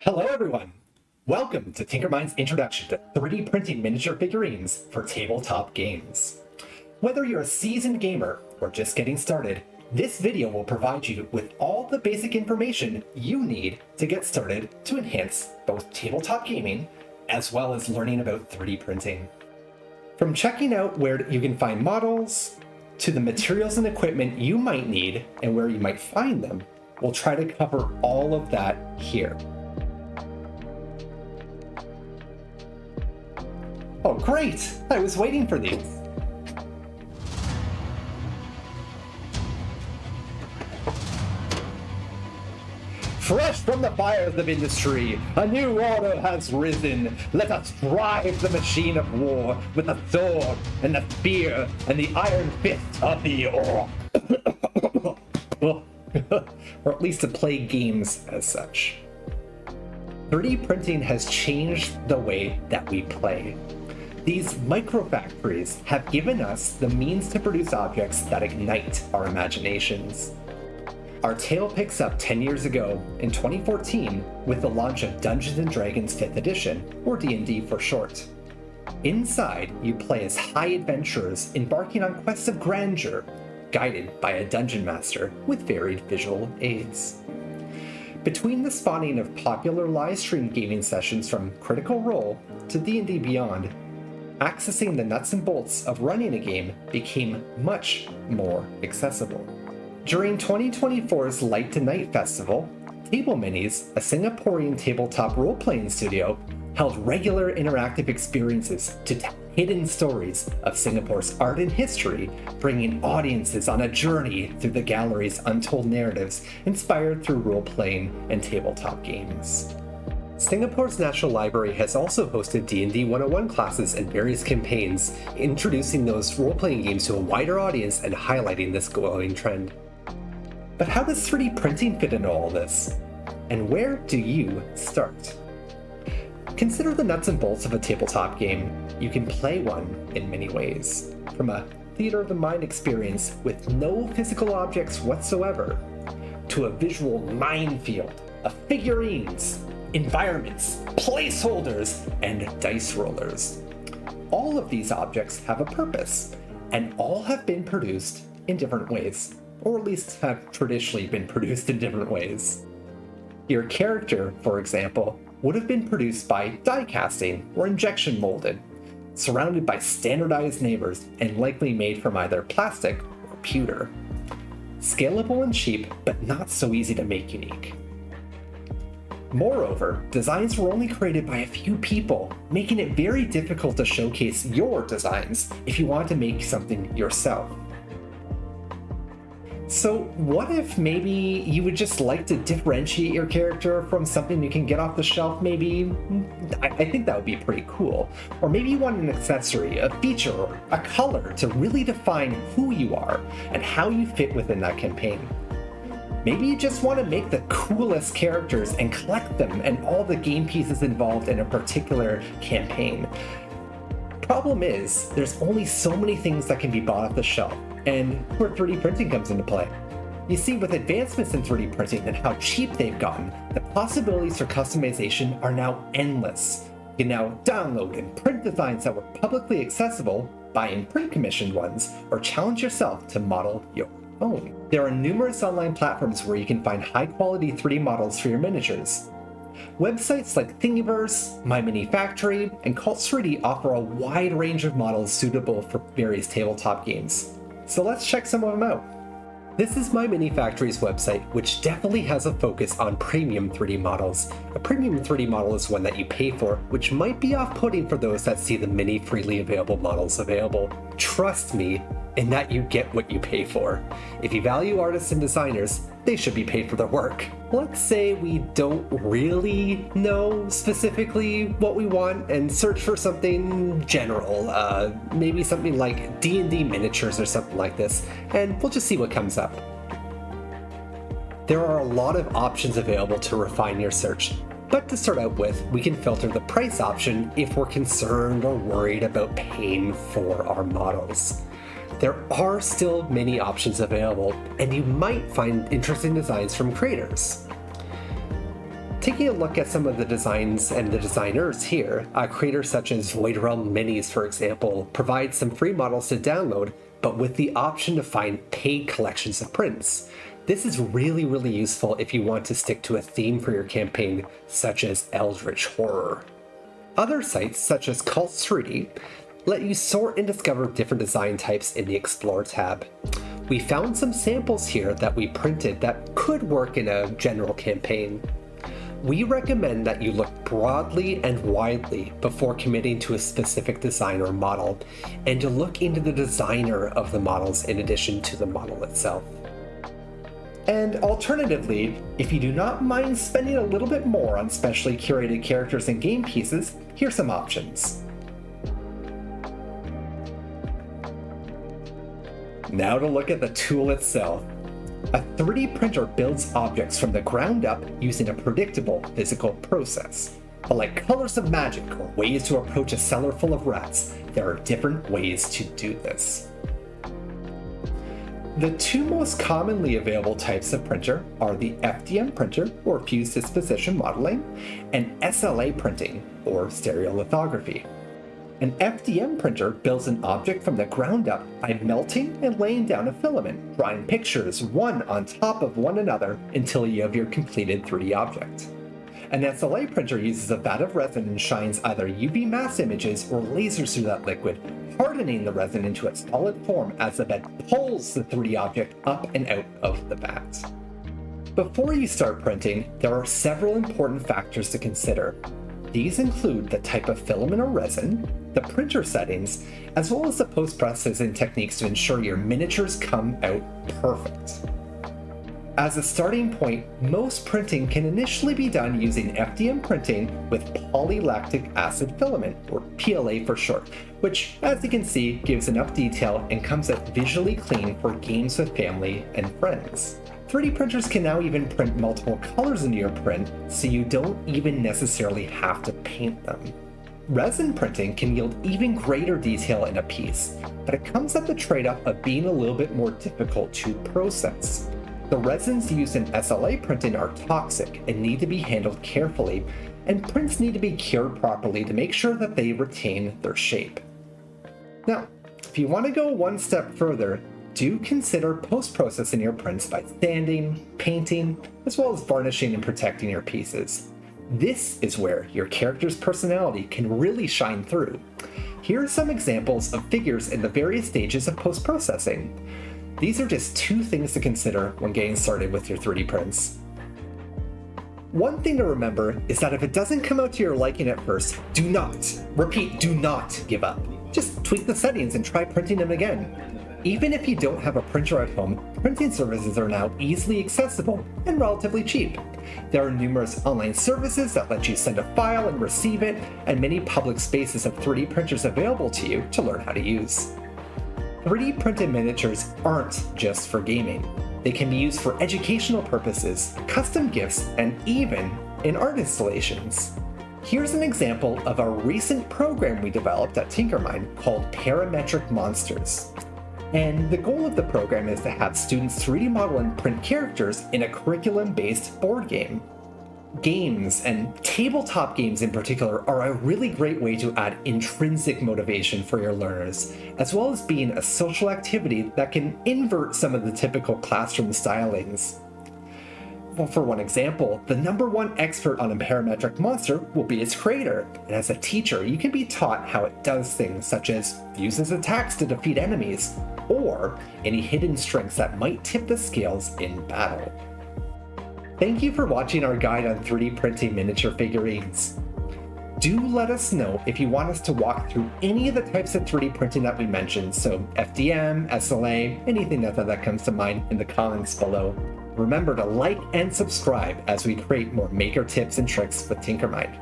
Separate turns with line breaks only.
Hello everyone! Welcome to Tinkermind's introduction to 3D printing miniature figurines for tabletop games. Whether you're a seasoned gamer or just getting started, this video will provide you with all the basic information you need to get started to enhance both tabletop gaming as well as learning about 3D printing. From checking out where you can find models, to the materials and equipment you might need and where you might find them, we'll try to cover all of that here. Oh great! I was waiting for these! Fresh from the fires of industry, a new order has risen. Let us drive the machine of war with the sword and the spear and the iron fist of the orc. Or at least to play games as such. 3D printing has changed the way that we play. These microfactories have given us the means to produce objects that ignite our imaginations. Our tale picks up 10 years ago in 2014 with the launch of Dungeons & Dragons 5th Edition, or D&D for short. Inside, you play as high adventurers embarking on quests of grandeur, guided by a dungeon master with varied visual aids. Between the spawning of popular live-stream gaming sessions from Critical Role to D&D Beyond, accessing the nuts and bolts of running a game became much more accessible. During 2024's Light to Night Festival, Table Minis, a Singaporean tabletop role-playing studio, held regular interactive experiences to tell hidden stories of Singapore's art and history, bringing audiences on a journey through the gallery's untold narratives inspired through role-playing and tabletop games. Singapore's National Library has also hosted D&D 101 classes and various campaigns, introducing those role-playing games to a wider audience and highlighting this growing trend. But how does 3D printing fit into all this? And where do you start? Consider the nuts and bolts of a tabletop game. You can play one in many ways, from a theater of the mind experience with no physical objects whatsoever, to a visual minefield of figurines, environments, placeholders, and dice rollers. All of these objects have a purpose, and all have been produced in different ways, or at least have traditionally been produced in different ways. Your character, for example, would have been produced by die casting or injection molded, surrounded by standardized neighbors and likely made from either plastic or pewter. Scalable and cheap, but not so easy to make unique. Moreover, designs were only created by a few people, making it very difficult to showcase your designs if you want to make something yourself. So what if maybe you would just like to differentiate your character from something you can get off the shelf? Maybe, I think that would be pretty cool. Or maybe you want an accessory, a feature, or a color to really define who you are and how you fit within that campaign. Maybe you just want to make the coolest characters and collect them and all the game pieces involved in a particular campaign. Problem is, there's only so many things that can be bought off the shelf, and where 3D printing comes into play. You see, with advancements in 3D printing and how cheap they've gotten, the possibilities for customization are now endless. You can now download and print designs that were publicly accessible, buy and print commissioned ones, or challenge yourself to model your own. There are numerous online platforms where you can find high-quality 3D models for your miniatures. Websites like Thingiverse, My Mini Factory, and Cult3D offer a wide range of models suitable for various tabletop games. So let's check some of them out. This is My Mini Factory's website, which definitely has a focus on premium 3D models. A premium 3D model is one that you pay for, which might be off-putting for those that see the many freely available models available. Trust me, in that you get what you pay for. If you value artists and designers, they should be paid for their work. Let's say we don't really know specifically what we want and search for something general, maybe something like D&D miniatures or something like this, and we'll just see what comes up. There are a lot of options available to refine your search, but to start out with, we can filter the price option if we're concerned or worried about paying for our models. There are still many options available, and you might find interesting designs from creators. Taking a look at some of the designs and the designers here, creators such as Void Realm Minis, for example, provide some free models to download, but with the option to find paid collections of prints. This is really useful if you want to stick to a theme for your campaign, such as Eldritch Horror. Other sites, such as Cults 3D, let you sort and discover different design types in the Explore tab. We found some samples here that we printed that could work in a general campaign. We recommend that you look broadly and widely before committing to a specific design or model, and to look into the designer of the models in addition to the model itself. And alternatively, if you do not mind spending a little bit more on specially curated characters and game pieces, here's some options. Now to look at the tool itself. A 3D printer builds objects from the ground up using a predictable physical process. But like colors of magic or ways to approach a cellar full of rats, there are different ways to do this. The two most commonly available types of printer are the FDM printer, or fused disposition modeling, and SLA printing, or stereolithography. An FDM printer builds an object from the ground up by melting and laying down a filament, drawing pictures one on top of one another until you have your completed 3D object. An SLA printer uses a vat of resin and shines either UV mass images or lasers through that liquid, hardening the resin into a solid form as the vat pulls the 3D object up and out of the vat. Before you start printing, there are several important factors to consider. These include the type of filament or resin, the printer settings, as well as the post-processing techniques to ensure your miniatures come out perfect. As a starting point, most printing can initially be done using FDM printing with polylactic acid filament, or PLA for short, which, as you can see, gives enough detail and comes out visually clean for games with family and friends. 3D printers can now even print multiple colors into your print, so you don't even necessarily have to paint them. Resin printing can yield even greater detail in a piece, but it comes at the trade-off of being a little bit more difficult to process. The resins used in SLA printing are toxic and need to be handled carefully, and prints need to be cured properly to make sure that they retain their shape. Now, if you want to go one step further, do consider post-processing your prints by sanding, painting, as well as varnishing and protecting your pieces. This is where your character's personality can really shine through. Here are some examples of figures in the various stages of post-processing. These are just two things to consider when getting started with your 3D prints. One thing to remember is that if it doesn't come out to your liking at first, do not give up. Just tweak the settings and try printing them again. Even if you don't have a printer at home, printing services are now easily accessible and relatively cheap. There are numerous online services that let you send a file and receive it, and many public spaces have 3D printers available to you to learn how to use. 3D printed miniatures aren't just for gaming. They can be used for educational purposes, custom gifts, and even in art installations. Here's an example of a recent program we developed at Tinkermind called Parametric Monsters. And the goal of the program is to have students 3D model and print characters in a curriculum-based board game. Games, and tabletop games in particular, are a really great way to add intrinsic motivation for your learners, as well as being a social activity that can invert some of the typical classroom stylings. Well, for one example, the #1 expert on a parametric monster will be its creator, and as a teacher, you can be taught how it does things such as uses attacks to defeat enemies, or any hidden strengths that might tip the scales in battle. Thank you for watching our guide on 3D printing miniature figurines. Do let us know if you want us to walk through any of the types of 3D printing that we mentioned, so FDM, SLA, anything that comes to mind in the comments below. Remember to like and subscribe as we create more maker tips and tricks with Tinkermind.